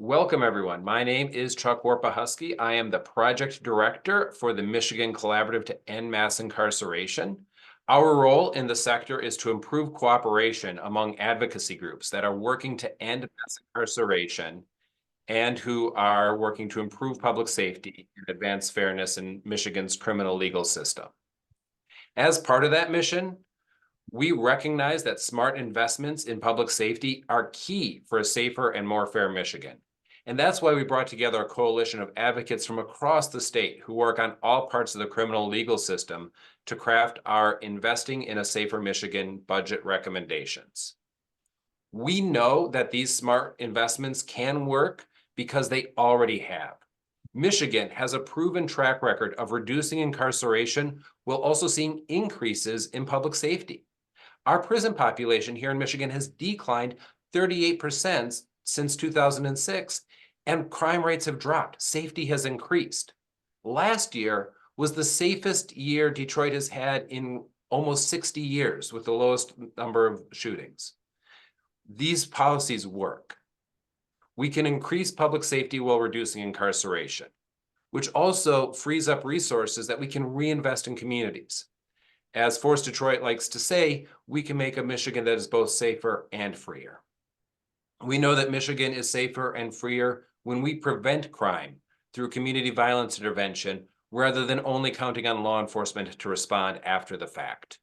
Welcome, everyone. My name is Chuck Warpahusky. I am the project director for the Michigan Collaborative to End Mass Incarceration. Our role in the sector is to improve cooperation among advocacy groups that are working to end mass incarceration and who are working to improve public safety and advance fairness in Michigan's criminal legal system. As part of that mission, we recognize that smart investments in public safety are key for a safer and more fair Michigan. And that's why we brought together a coalition of advocates from across the state who work on all parts of the criminal legal system to craft our Investing in a Safer Michigan budget recommendations. We know that these smart investments can work because they already have. Michigan has a proven track record of reducing incarceration while also seeing increases in public safety. Our prison population here in Michigan has declined 38% since 2006, and crime rates have dropped. Safety has increased. Last year was the safest year Detroit has had in almost 60 years, with the lowest number of shootings. These policies work. We can increase public safety while reducing incarceration, which also frees up resources that we can reinvest in communities. As Force Detroit likes to say, we can make a Michigan that is both safer and freer. We know that Michigan is safer and freer when we prevent crime through community violence intervention rather than only counting on law enforcement to respond after the fact.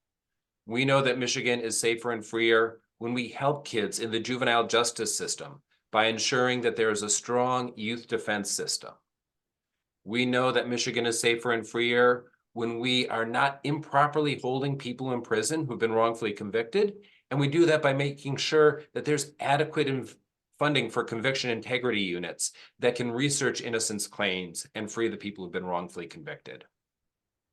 We know that Michigan is safer and freer when we help kids in the juvenile justice system by ensuring that there is a strong youth defense system. We know that Michigan is safer and freer when we are not improperly holding people in prison who've been wrongfully convicted, and we do that by making sure that there's adequate funding for conviction integrity units that can research innocence claims and free the people who've been wrongfully convicted.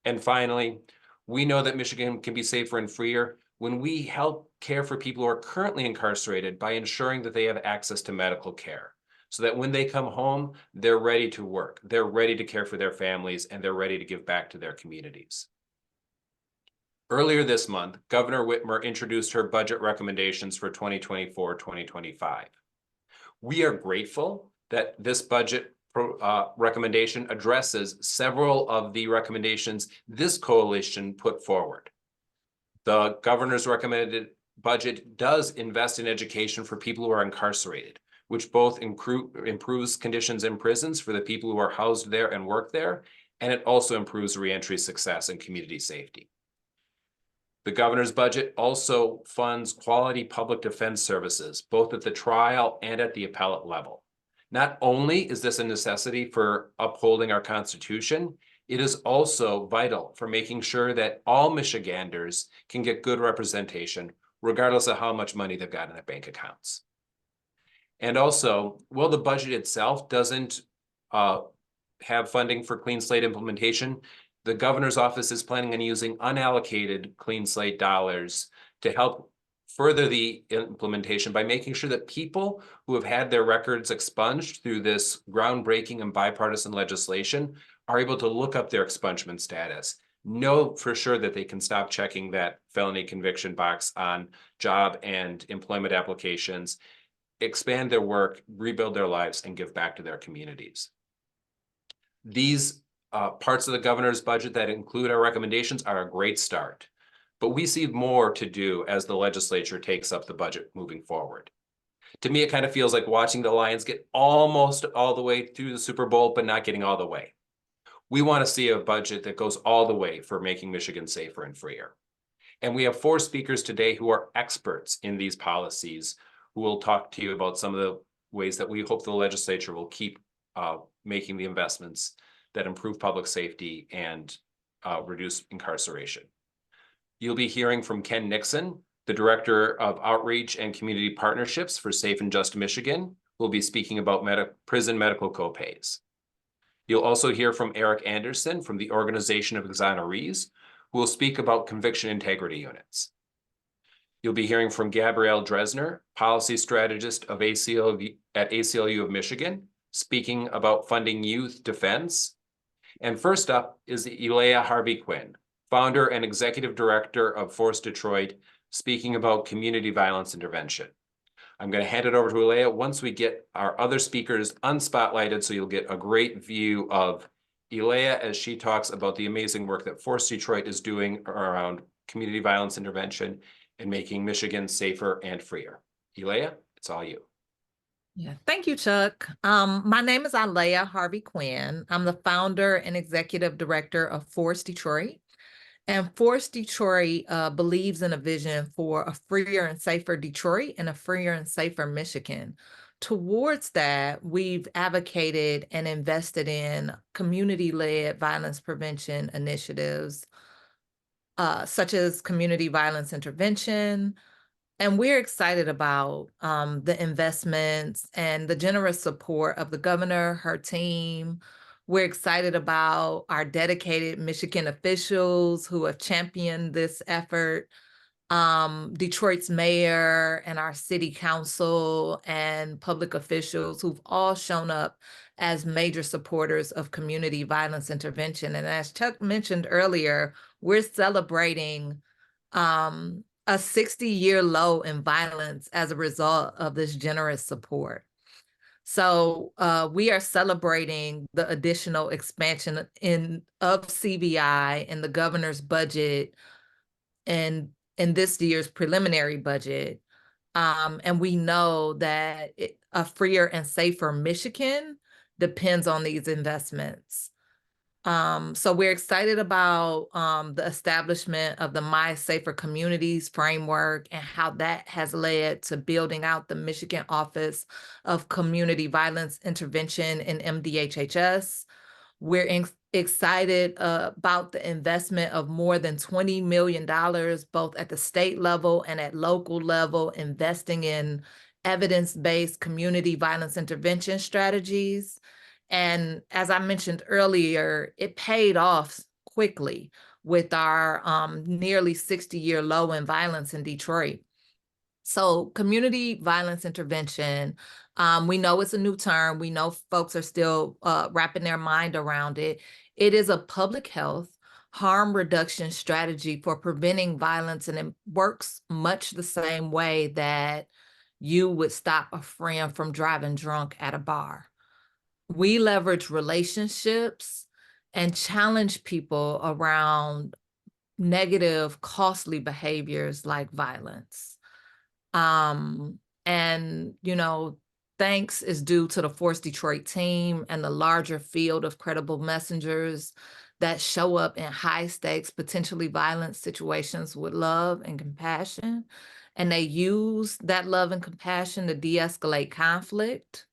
And finally, we know that Michigan can be safer and freer when we help care for people who are currently incarcerated by ensuring that they have access to medical care, so that when they come home, they're ready to work, they're ready to care for their families, and they're ready to give back to their communities. Earlier this month, Governor Whitmer introduced her budget recommendations for 2024-2025. We are grateful that this budget recommendation addresses several of the recommendations this coalition put forward. The governor's recommended budget does invest in education for people who are incarcerated, which both improves conditions in prisons for the people who are housed there and work there, and it also improves reentry success and community safety. The governor's budget also funds quality public defense services, both at the trial and at the appellate level. Not only is this a necessity for upholding our Constitution, it is also vital for making sure that all Michiganders can get good representation, regardless of how much money they've got in their bank accounts. And also, while the budget itself doesn't have funding for clean slate implementation, the governor's office is planning on using unallocated clean slate dollars to help further the implementation by making sure that people who have had their records expunged through this groundbreaking and bipartisan legislation are able to look up their expungement status, know for sure that they can stop checking that felony conviction box on job and employment applications, expand their work, rebuild their lives, and give back to their communities. These parts of the governor's budget that include our recommendations are a great start, but we see more to do as the legislature takes up the budget moving forward. To me, it kind of feels like watching the Lions get almost all the way through the Super Bowl, but not getting all the way. We want to see a budget that goes all the way for making Michigan safer and freer. And we have 4 speakers today who are experts in these policies who will talk to you about some of the ways that we hope the legislature will keep making the investments that improve public safety and reduce incarceration. You'll be hearing from Ken Nixon, the Director of Outreach and Community Partnerships for Safe and Just Michigan, who will be speaking about prison medical copays. You'll also hear from Eric Anderson from the Organization of Exonores, who will speak about conviction integrity units. You'll be hearing from Gabrielle Dresner, Policy Strategist of ACLU at ACLU of Michigan, speaking about funding youth defense. And first up is Alia Harvey-Quinn, Founder and Executive Director of Force Detroit, speaking about community violence intervention. I'm going to hand it over to Alia once we get our other speakers unspotlighted, so you'll get a great view of Alia as she talks about the amazing work that Force Detroit is doing around community violence intervention and making Michigan safer and freer. Alia, it's all you. Yeah, thank you, Chuck. My name is Alia Harvey-Quinn. I'm the founder and executive director of Force Detroit. And Force Detroit believes in a vision for a freer and safer Detroit and a freer and safer Michigan. Towards that, we've advocated and invested in community-led violence prevention initiatives, such as community violence intervention. And we're excited about the investments and the generous support of the governor, her team. We're excited about our dedicated Michigan officials who have championed this effort, Detroit's mayor and our city council and public officials who've all shown up as major supporters of community violence intervention. And as Chuck mentioned earlier, we're celebrating a 60-year low in violence as a result of this generous support. So we are celebrating the additional expansion of CVI in the governor's budget and in this year's preliminary budget. And we know that a freer and safer Michigan depends on these investments. So we're excited about the establishment of the My Safer Communities framework and how that has led to building out the Michigan Office of Community Violence Intervention in MDHHS. We're excited about the investment of more than $20 million, both at the state level and at local level, investing in evidence-based community violence intervention strategies. And as I mentioned earlier, it paid off quickly with our nearly 60-year low in violence in Detroit. So community violence intervention, we know it's a new term. We know folks are still wrapping their mind around it. It is a public health harm reduction strategy for preventing violence, and it works much the same way that you would stop a friend from driving drunk at a bar. We leverage relationships and challenge people around negative, costly behaviors like violence. And, thanks is due to the Force Detroit team and the larger field of credible messengers that show up in high stakes, potentially violent situations with love and compassion. And they use that love and compassion to de-escalate conflict.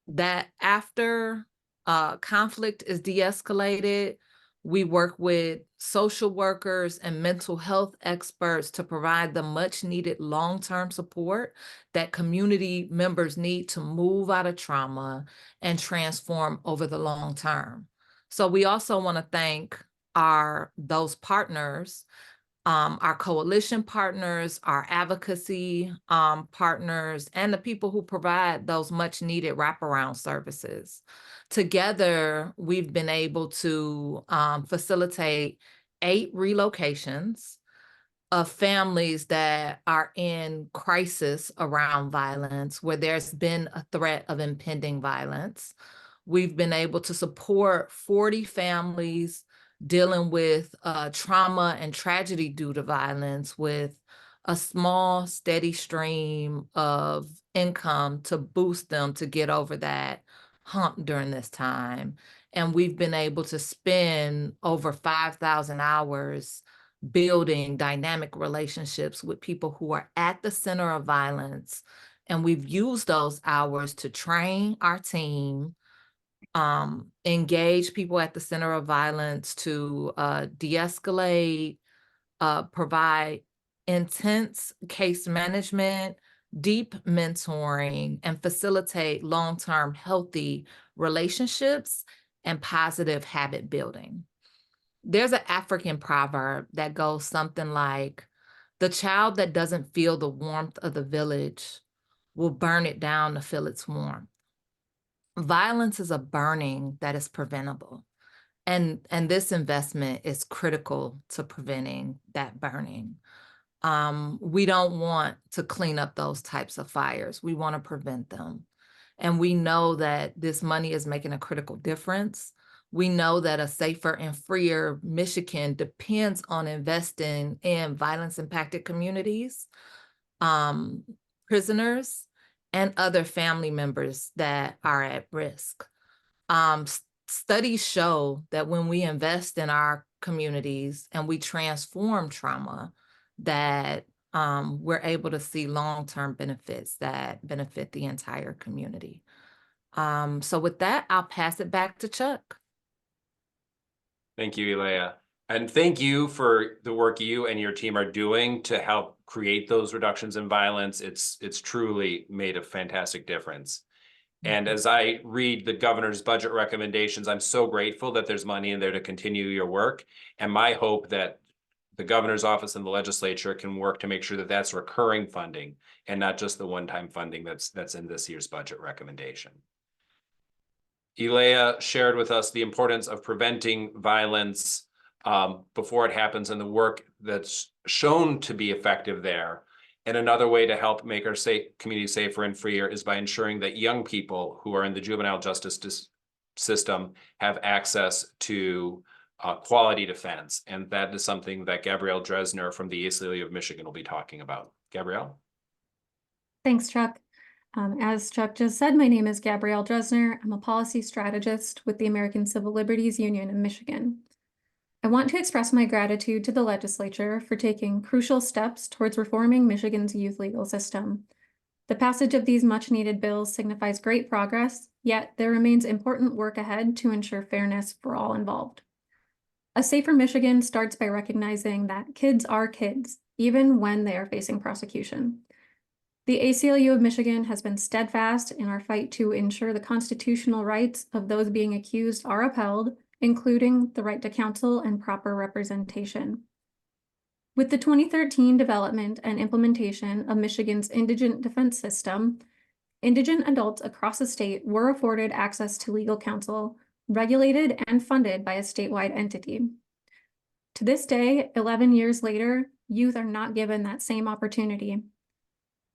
That after conflict is de-escalated, we work with social workers and mental health experts to provide the much needed long-term support that community members need to move out of trauma and transform over the long term. So we also want to thank those partners, our coalition partners, our advocacy partners, and the people who provide those much needed wraparound services. Together, we've been able to facilitate 8 relocations of families that are in crisis around violence, where there's been a threat of impending violence. We've been able to support 40 families dealing with trauma and tragedy due to violence with a small, steady stream of income to boost them to get over that hump during this time. And we've been able to spend over 5,000 hours building dynamic relationships with people who are at the center of violence. And we've used those hours to train our team, engage people at the center of violence to de-escalate, provide intense case management, deep mentoring, and facilitate long-term healthy relationships and positive habit building. There's an African proverb that goes something like, "The child that doesn't feel the warmth of the village will burn it down to feel its warmth." Violence is a burning that is preventable. And this investment is critical to preventing that burning. We don't want to clean up those types of fires. We want to prevent them. And we know that this money is making a critical difference. We know that a safer and freer Michigan depends on investing in violence-impacted communities, prisoners, and other family members that are at risk. Studies show that when we invest in our communities and we transform trauma, that we're able to see long-term benefits that benefit the entire community. So with that, I'll pass it back to Chuck. Thank you, Alia. And thank you for the work you and your team are doing to help create those reductions in violence. It's truly made a fantastic difference. And as I read the governor's budget recommendations, I'm so grateful that there's money in there to continue your work. And my hope that the governor's office and the legislature can work to make sure that that's recurring funding and not just the one-time funding that's in this year's budget recommendation. Alia shared with us the importance of preventing violence before it happens and the work that's shown to be effective there. And another way to help make our community safer and freer is by ensuring that young people who are in the juvenile justice system have access to quality defense. And that is something that Gabrielle Dresner from the ACLU of Michigan will be talking about. Gabrielle? Thanks, Chuck. As Chuck just said, my name is Gabrielle Dresner. I'm a policy strategist with the American Civil Liberties Union in Michigan. I want to express my gratitude to the legislature for taking crucial steps towards reforming Michigan's youth legal system. The passage of these much-needed bills signifies great progress, yet there remains important work ahead to ensure fairness for all involved. A safer Michigan starts by recognizing that kids are kids, even when they are facing prosecution. The ACLU of Michigan has been steadfast in our fight to ensure the constitutional rights of those being accused are upheld, including the right to counsel and proper representation. With the 2013 development and implementation of Michigan's indigent defense system, indigent adults across the state were afforded access to legal counsel, regulated and funded by a statewide entity. To this day, 11 years later, youth are not given that same opportunity.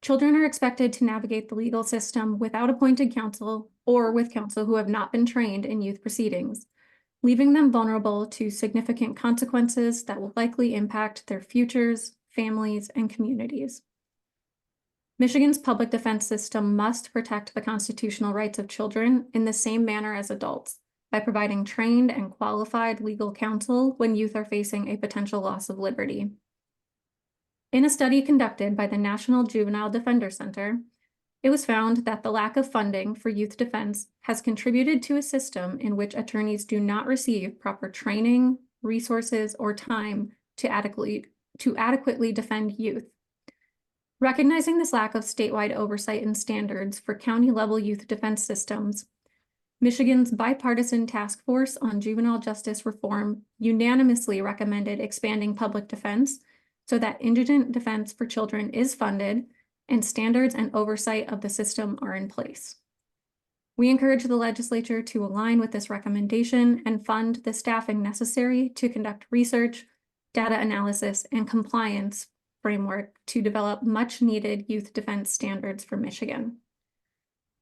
Children are expected to navigate the legal system without appointed counsel or with counsel who have not been trained in youth proceedings, leaving them vulnerable to significant consequences that will likely impact their futures, families, and communities. Michigan's public defense system must protect the constitutional rights of children in the same manner as adults by providing trained and qualified legal counsel when youth are facing a potential loss of liberty. In a study conducted by the National Juvenile Defender Center, it was found that the lack of funding for youth defense has contributed to a system in which attorneys do not receive proper training, resources, or time to adequately defend youth. Recognizing this lack of statewide oversight and standards for county-level youth defense systems, Michigan's bipartisan task force on juvenile justice reform unanimously recommended expanding public defense so that indigent defense for children is funded and standards and oversight of the system are in place. We encourage the legislature to align with this recommendation and fund the staffing necessary to conduct research, data analysis, and compliance framework to develop much-needed youth defense standards for Michigan.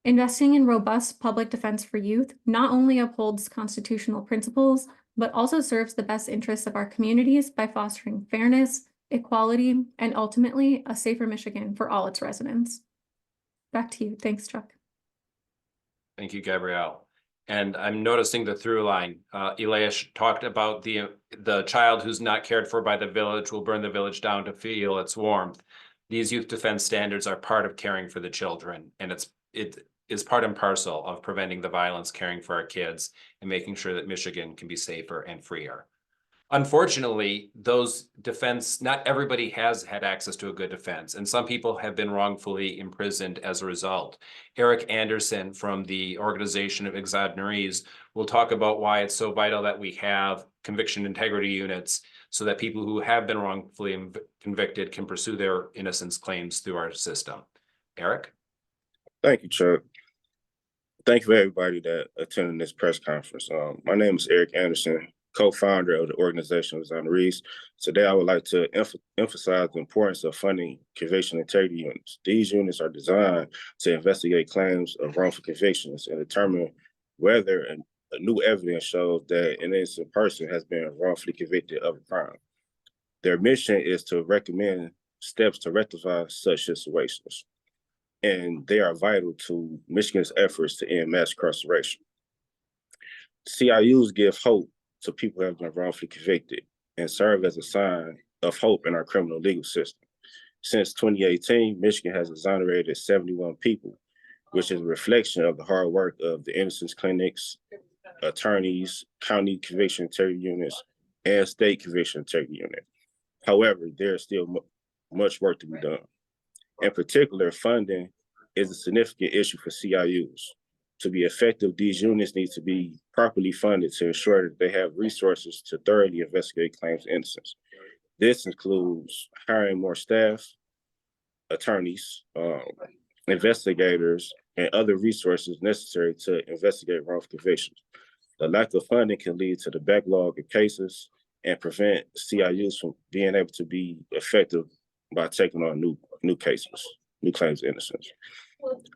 Investing in robust public defense for youth not only upholds constitutional principles, but also serves the best interests of our communities by fostering fairness, equality, and ultimately a safer Michigan for all its residents. Back to you. Thanks, Chuck. Thank you, Gabrielle. And I'm noticing the through line. Alia talked about the child who's not cared for by the village will burn the village down to feel its warmth. These youth defense standards are part of caring for the children, and it is part and parcel of preventing the violence, caring for our kids, and making sure that Michigan can be safer and freer. Unfortunately, those defense, not everybody has had access to a good defense, and some people have been wrongfully imprisoned as a result. Eric Anderson from the Organization of Exonores will talk about why it's so vital that we have conviction integrity units so that people who have been wrongfully convicted can pursue their innocence claims through our system. Eric? Thank you, Chuck. Thank you for everybody that attended this press conference. My name is Eric Anderson, co-founder of the Organization of Exonores. Today, I would like to emphasize the importance of funding conviction integrity units. These units are designed to investigate claims of wrongful convictions and determine whether a new evidence shows that an innocent person has been wrongfully convicted of a crime. Their mission is to recommend steps to rectify such situations, and they are vital to Michigan's efforts to end mass incarceration. CIUs give hope to people who have been wrongfully convicted and serve as a sign of hope in our criminal legal system. Since 2018, Michigan has exonerated 71 people, which is a reflection of the hard work of the innocence clinics, attorneys, county conviction integrity units, and state conviction integrity unit. However, there is still much work to be done. In particular, funding is a significant issue for CIUs. To be effective, these units need to be properly funded to ensure that they have resources to thoroughly investigate claims of innocence. This includes hiring more staff, attorneys, investigators, and other resources necessary to investigate wrongful convictions. The lack of funding can lead to the backlog of cases and prevent CIUs from being able to be effective by taking on new cases, new claims of innocence.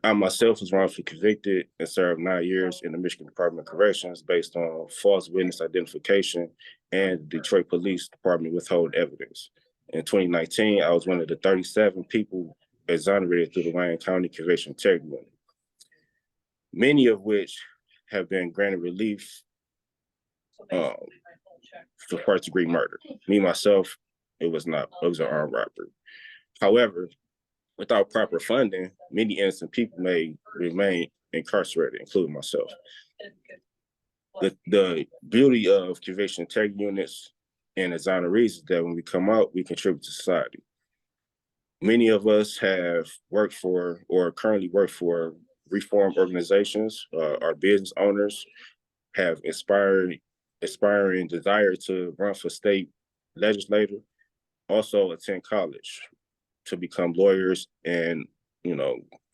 I myself was wrongfully convicted and served 9 years in the Michigan Department of Corrections based on false witness identification and the Detroit Police Department withhold evidence. In 2019, I was one of the 37 people exonerated through the Wayne County Conviction Integrity Unit, many of which have been granted relief for first-degree murder. Me, myself, it was an armed robbery. However, without proper funding, many innocent people may remain incarcerated, including myself. The beauty of conviction integrity units and exonerees is that when we come out, we contribute to society. Many of us have worked for or currently work for reform organizations. Our business owners have aspiring desire to run for state legislator, also attend college to become lawyers and,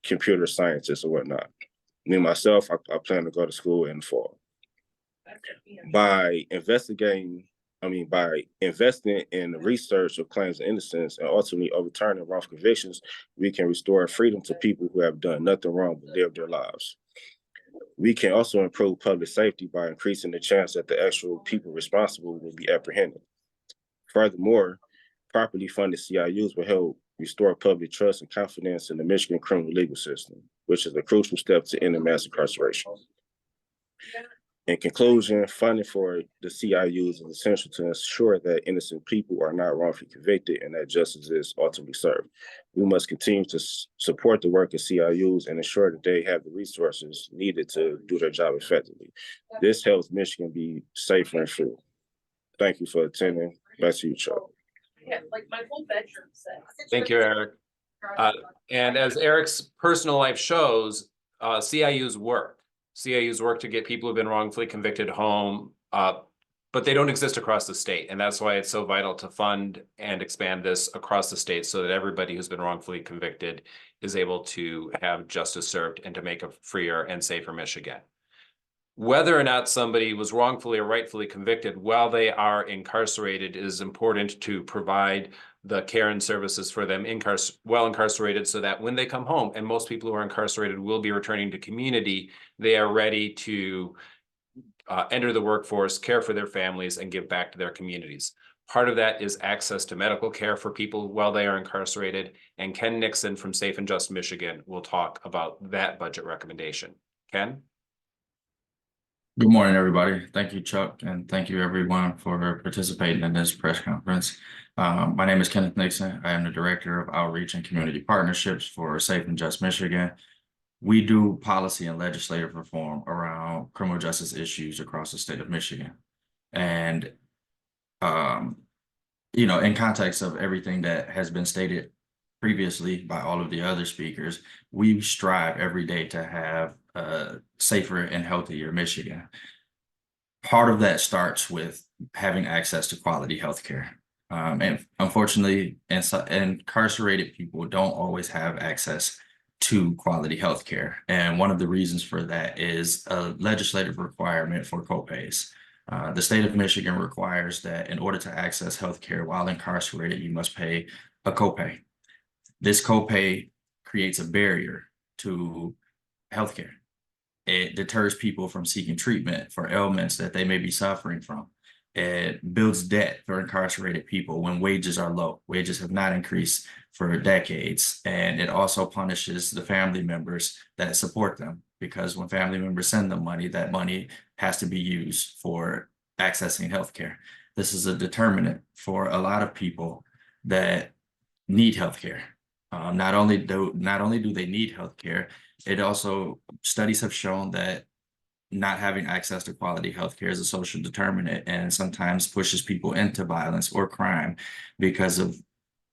computer scientists or whatnot. Me, myself, I plan to go to school in the fall. By investing in the research of claims of innocence and ultimately overturning wrongful convictions, we can restore freedom to people who have done nothing wrong but lived their lives. We can also improve public safety by increasing the chance that the actual people responsible will be apprehended. Furthermore, properly funded CIUs will help restore public trust and confidence in the Michigan criminal legal system, which is a crucial step to ending mass incarceration. In conclusion, funding for the CIUs is essential to ensure that innocent people are not wrongfully convicted and that justice is ultimately served. We must continue to support the work of CIUs and ensure that they have the resources needed to do their job effectively. This helps Michigan be safer and free. Thank you for attending. Back to you, Chuck. Thank you, Eric. And as Eric's personal life shows, CIUs work. CIUs work to get people who've been wrongfully convicted home, but they don't exist across the state. And that's why it's so vital to fund and expand this across the state so that everybody who's been wrongfully convicted is able to have justice served and to make a freer and safer Michigan. Whether or not somebody was wrongfully or rightfully convicted while they are incarcerated, it is important to provide the care and services for them while incarcerated so that when they come home, and most people who are incarcerated will be returning to community, they are ready to enter the workforce, care for their families, and give back to their communities. Part of that is access to medical care for people while they are incarcerated, and Ken Nixon from Safe and Just Michigan will talk about that budget recommendation. Ken? Good morning, everybody. Thank you, Chuck, and thank you, everyone, for participating in this press conference. My name is Kenneth Nixon. I am the Director of Outreach and Community Partnerships for Safe and Just Michigan. We do policy and legislative reform around criminal justice issues across the state of Michigan. And, in context of everything that has been stated previously by all of the other speakers, we strive every day to have a safer and healthier Michigan. Part of that starts with having access to quality healthcare. And unfortunately, incarcerated people don't always have access to quality healthcare. And one of the reasons for that is a legislative requirement for copays. The state of Michigan requires that in order to access healthcare while incarcerated, you must pay a copay. This copay creates a barrier to healthcare. It deters people from seeking treatment for ailments that they may be suffering from. It builds debt for incarcerated people when wages are low. Wages have not increased for decades. And it also punishes the family members that support them, because when family members send them money, that money has to be used for accessing healthcare. This is a determinant for a lot of people that need healthcare. Not only do they need healthcare, it also, studies have shown that not having access to quality healthcare is a social determinant and sometimes pushes people into violence or crime because of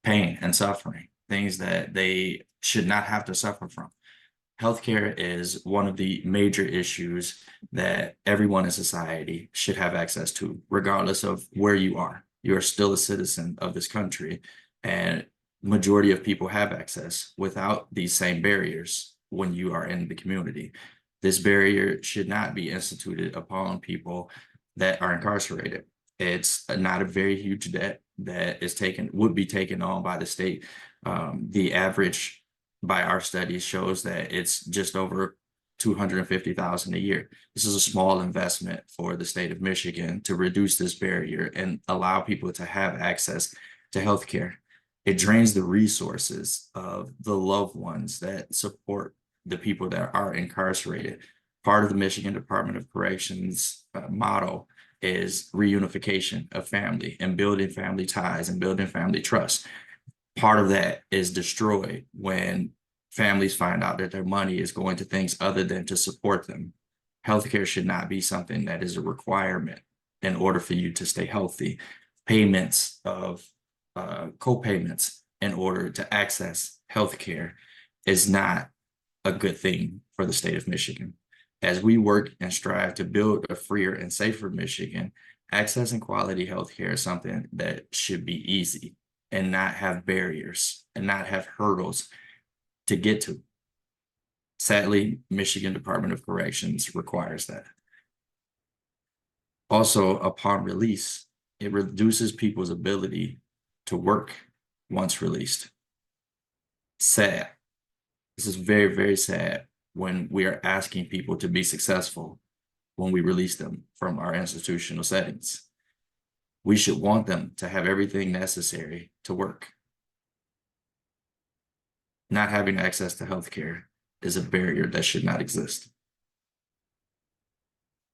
pain and suffering, things that they should not have to suffer from. Healthcare is one of the major issues that everyone in society should have access to, regardless of where you are. You are still a citizen of this country, and majority of people have access without these same barriers when you are in the community. This barrier should not be instituted upon people that are incarcerated. It's not a very huge debt that would be taken on by the state. The average by our studies shows that it's just over $250,000 a year. This is a small investment for the state of Michigan to reduce this barrier and allow people to have access to healthcare. It drains the resources of the loved ones that support the people that are incarcerated. Part of the Michigan Department of Corrections motto is reunification of family and building family ties and building family trust. Part of that is destroyed when families find out that their money is going to things other than to support them. Healthcare should not be something that is a requirement in order for you to stay healthy. Payments of co-payments in order to access healthcare is not a good thing for the state of Michigan. As we work and strive to build a freer and safer Michigan, accessing quality healthcare is something that should be easy and not have barriers and not have hurdles to get to. Sadly, Michigan Department of Corrections requires that. Also, upon release, it reduces people's ability to work once released. Sad. This is very, very sad when we are asking people to be successful when we release them from our institutional settings. We should want them to have everything necessary to work. Not having access to healthcare is a barrier that should not exist.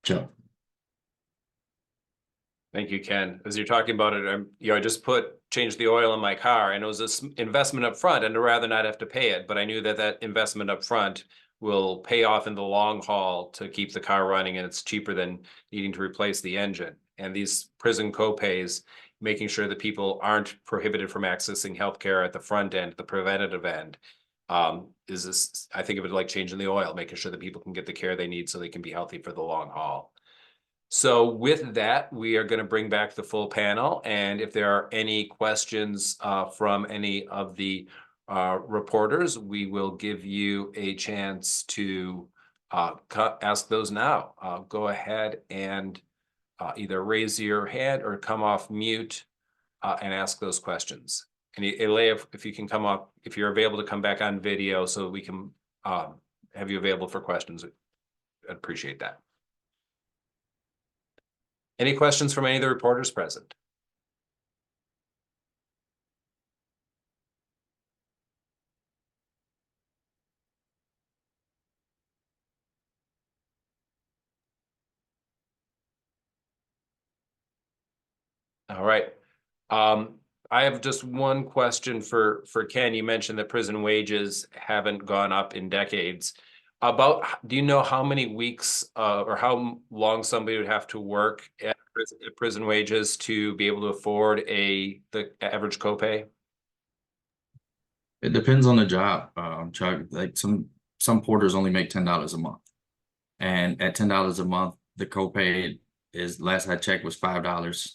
Joe. Thank you, Ken. As you're talking about it, I just changed the oil in my car, and it was this investment up front, and I'd rather not have to pay it, but I knew that that investment up front will pay off in the long haul to keep the car running, and it's cheaper than needing to replace the engine. And these prison copays, making sure that people aren't prohibited from accessing healthcare at the front end, the preventative end, I think of it like changing the oil, making sure that people can get the care they need so they can be healthy for the long haul. So with that, we are going to bring back the full panel. And if there are any questions from any of the reporters, we will give you a chance to ask those now. Go ahead and either raise your hand or come off mute and ask those questions. And Alia, if you can come up, if you're available to come back on video so we can have you available for questions, I'd appreciate that. Any questions from any of the reporters present? All right. I have just one question for Ken. You mentioned that prison wages haven't gone up in decades. Do you know how many weeks or how long somebody would have to work at prison wages to be able to afford the average copay? It depends on the job, Chuck. Like some porters only make $10 a month, and at $10 a month, the copay is, last I checked, was $5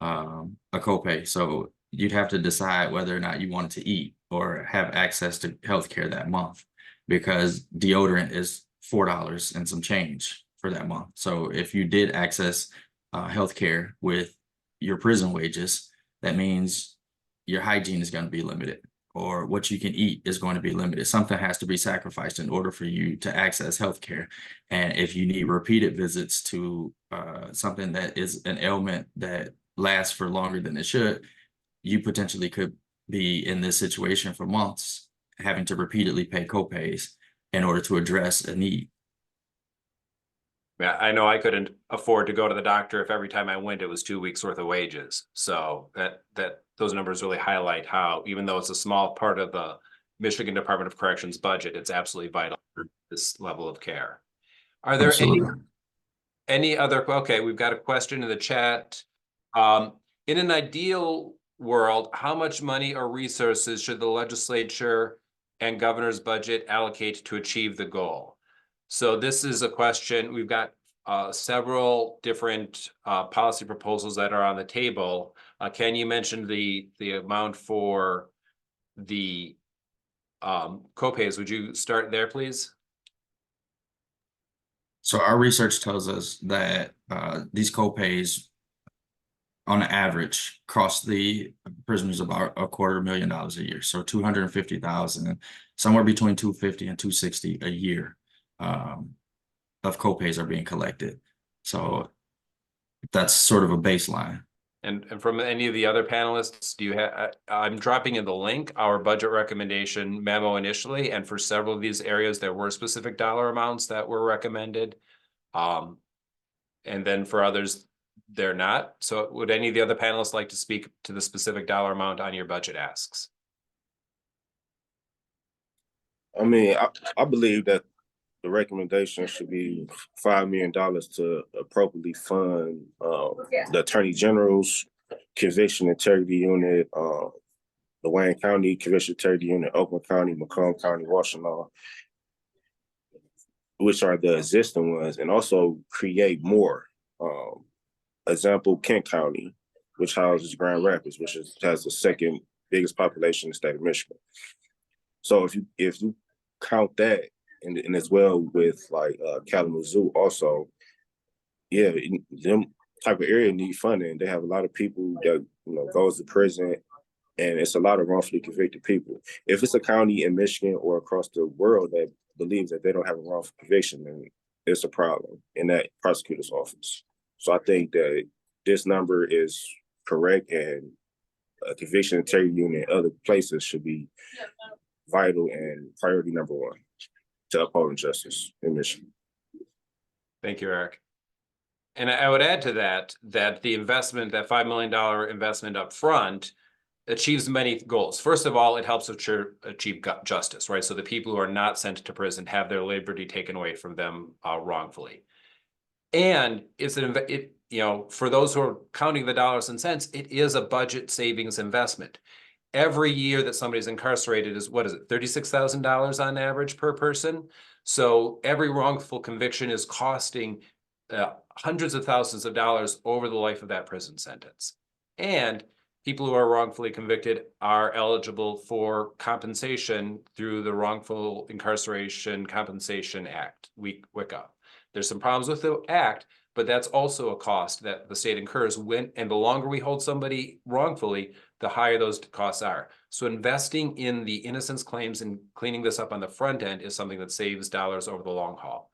a copay. So you'd have to decide whether or not you wanted to eat or have access to healthcare that month, because deodorant is $4 and some change for that month. So if you did access healthcare with your prison wages, that means your hygiene is going to be limited, or what you can eat is going to be limited. Something has to be sacrificed in order for you to access healthcare. And if you need repeated visits to something that is an ailment that lasts for longer than it should, you potentially could be in this situation for months, having to repeatedly pay copays in order to address a need. Yeah, I know I couldn't afford to go to the doctor if every time I went, it was 2 weeks worth of wages. So that those numbers really highlight how, even though it's a small part of the Michigan Department of Corrections budget, it's absolutely vital for this level of care. Are there any other, okay, we've got a question in the chat. In an ideal world, how much money or resources should the legislature and governor's budget allocate to achieve the goal? So this is a question. We've got several different policy proposals that are on the table. Ken, you mentioned the amount for the copays. Would you start there, please? So our research tells us that these copays, on average, cost the prisoners about $250,000 a year. So 250,000, somewhere between 250 and 260 a year of copays are being collected. So that's sort of a baseline. And from any of the other panelists, do you have, I'm dropping in the link, our budget recommendation memo initially, and for several of these areas, there were specific dollar amounts that were recommended. And then for others, they're not. So would any of the other panelists like to speak to the specific dollar amount on your budget asks? I mean, I believe that the recommendation should be $5 million to appropriately fund the Attorney General's Conviction Integrity Unit, the Wayne County Conviction Integrity Unit, Oakland County, Macomb County, Washtenaw, which are the existing ones, and also create more. Example, Kent County, which houses Grand Rapids, which has the second biggest population in the state of Michigan. So if you count that, and as well with like Kalamazoo also, yeah, them type of area need funding. They have a lot of people that goes to prison, and it's a lot of wrongfully convicted people. If it's a county in Michigan or across the world that believes that they don't have a wrongful conviction, then it's a problem in that prosecutor's office. So I think that this number is correct, and a conviction integrity unit in other places should be vital and priority number one to upholding justice in Michigan. Thank you, Eric. And I would add to that the investment, that $5 million investment up front, achieves many goals. First of all, it helps achieve justice, right? So the people who are not sent to prison have their liberty taken away from them wrongfully. And for those who are counting the dollars and cents, it is a budget savings investment. Every year that somebody's incarcerated is, what is it, $36,000 on average per person? So every wrongful conviction is costing hundreds of thousands of dollars over the life of that prison sentence. And people who are wrongfully convicted are eligible for compensation through the Wrongful Incarceration Compensation Act, WICA. There's some problems with the act, but that's also a cost that the state incurs and the longer we hold somebody wrongfully, the higher those costs are. So investing in the innocence claims and cleaning this up on the front end is something that saves dollars over the long haul.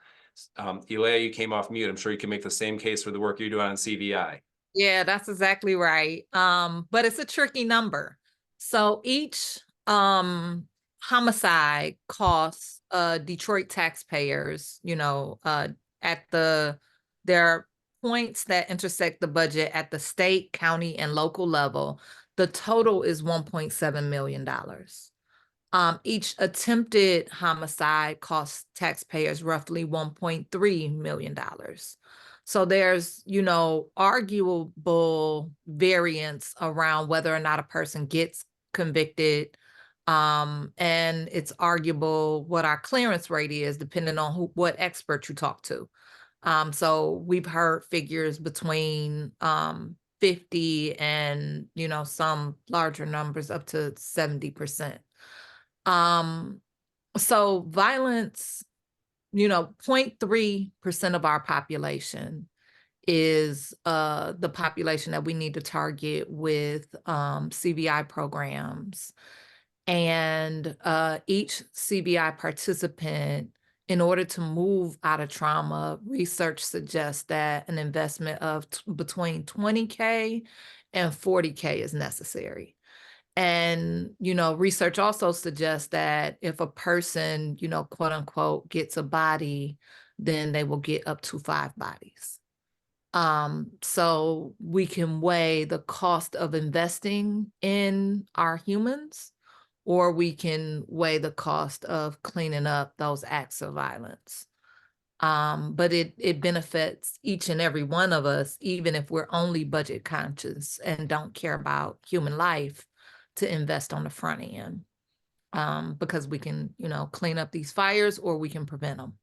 Alia, you came off mute. I'm sure you can make the same case for the work you're doing on CVI. Yeah, that's exactly right. But it's a tricky number. So each homicide costs Detroit taxpayers, there are points that intersect the budget at the state, county, and local level. The total is $1.7 million. Each attempted homicide costs taxpayers roughly $1.3 million. So there's, arguable variance around whether or not a person gets convicted. And it's arguable what our clearance rate is, depending on what expert you talk to. So we've heard figures between 50 and, some larger numbers up to 70%. So violence, 0.3% of our population is the population that we need to target with CBI programs. And each CBI participant, in order to move out of trauma, research suggests that an investment of between $20K and $40K is necessary. And, research also suggests that if a person, quote unquote, gets a body, then they will get up to 5 bodies. So we can weigh the cost of investing in our humans, or we can weigh the cost of cleaning up those acts of violence. But it benefits each and every one of us, even if we're only budget conscious and don't care about human life, to invest on the front end, because we can, clean up these fires or we can prevent them.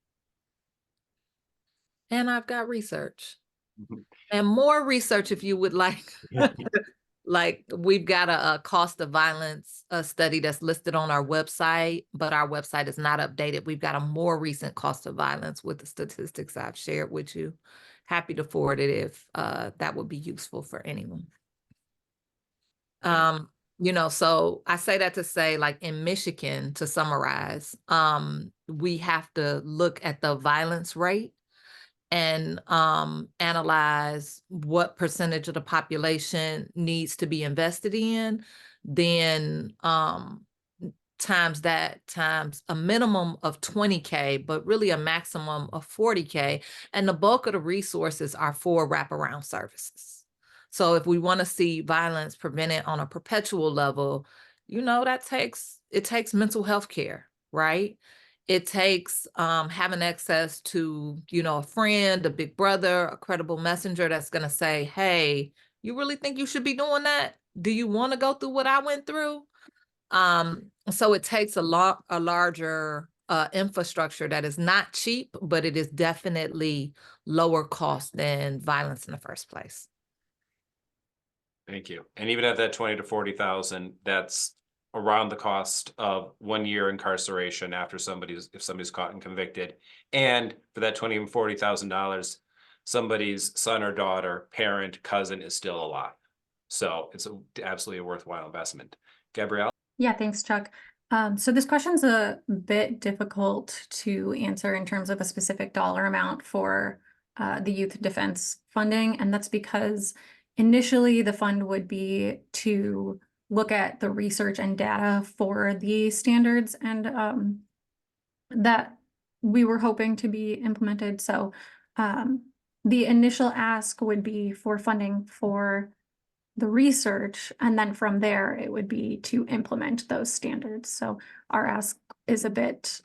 And I've got research and more research if you would like. Like, we've got a cost of violence study that's listed on our website, but our website is not updated. We've got a more recent cost of violence with the statistics I've shared with you. Happy to forward it if that would be useful for anyone. So I say that to say, like, in Michigan, to summarize, we have to look at the violence rate and analyze what percentage of the population needs to be invested in, then times a minimum of 20K, but really a maximum of 40K. And the bulk of the resources are for wraparound services. So if we want to see violence prevented on a perpetual level, it takes mental health care, right? It takes having access to, a friend, a big brother, a credible messenger that's going to say, hey, you really think you should be doing that? Do you want to go through what I went through? So it takes a larger infrastructure that is not cheap, but it is definitely lower cost than violence in the first place. Thank you. And even at that 20 to 40,000, that's around the cost of 1 year incarceration after if somebody's caught and convicted. And for that $20,000 and $40,000, somebody's son or daughter, parent, cousin is still alive. So it's absolutely a worthwhile investment. Gabrielle? Yeah, thanks, Chuck. So this question's a bit difficult to answer in terms of a specific dollar amount for the youth defense funding. And that's because initially the fund would be to look at the research and data for the standards and that we were hoping to be implemented. So the initial ask would be for funding for the research, and then from there it would be to implement those standards. So our ask is a bit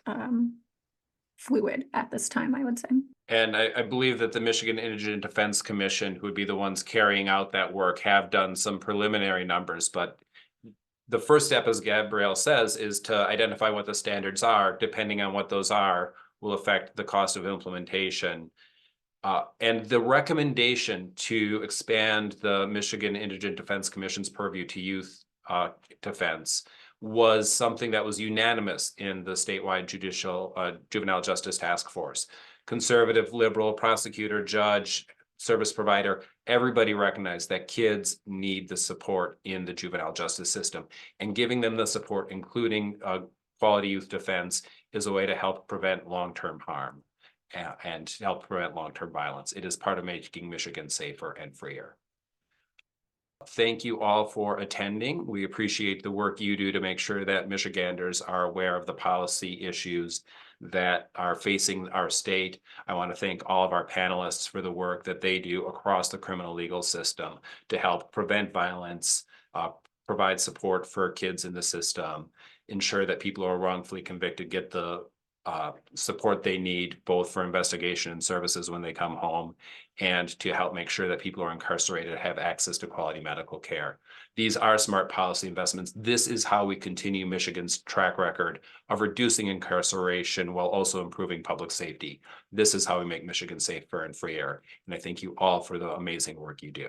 fluid at this time, I would say. And I believe that the Michigan Indigent Defense Commission, who would be the ones carrying out that work, have done some preliminary numbers. But the first step, as Gabrielle says, is to identify what the standards are. Depending on what those are, will affect the cost of implementation. And the recommendation to expand the Michigan Indigent Defense Commission's purview to youth defense was something that was unanimous in the statewide juvenile justice task force. Conservative, liberal, prosecutor, judge, service provider, everybody recognized that kids need the support in the juvenile justice system, and giving them the support, including quality youth defense, is a way to help prevent long-term harm and help prevent long-term violence. It is part of making Michigan safer and freer. Thank you all for attending. We appreciate the work you do to make sure that Michiganders are aware of the policy issues that are facing our state. I want to thank all of our panelists for the work that they do across the criminal legal system to help prevent violence, provide support for kids in the system, ensure that people who are wrongfully convicted get the support they need, both for investigation and services when they come home, and to help make sure that people who are incarcerated have access to quality medical care. These are smart policy investments. This is how we continue Michigan's track record of reducing incarceration while also improving public safety. This is how we make Michigan safer and freer. And I thank you all for the amazing work you do.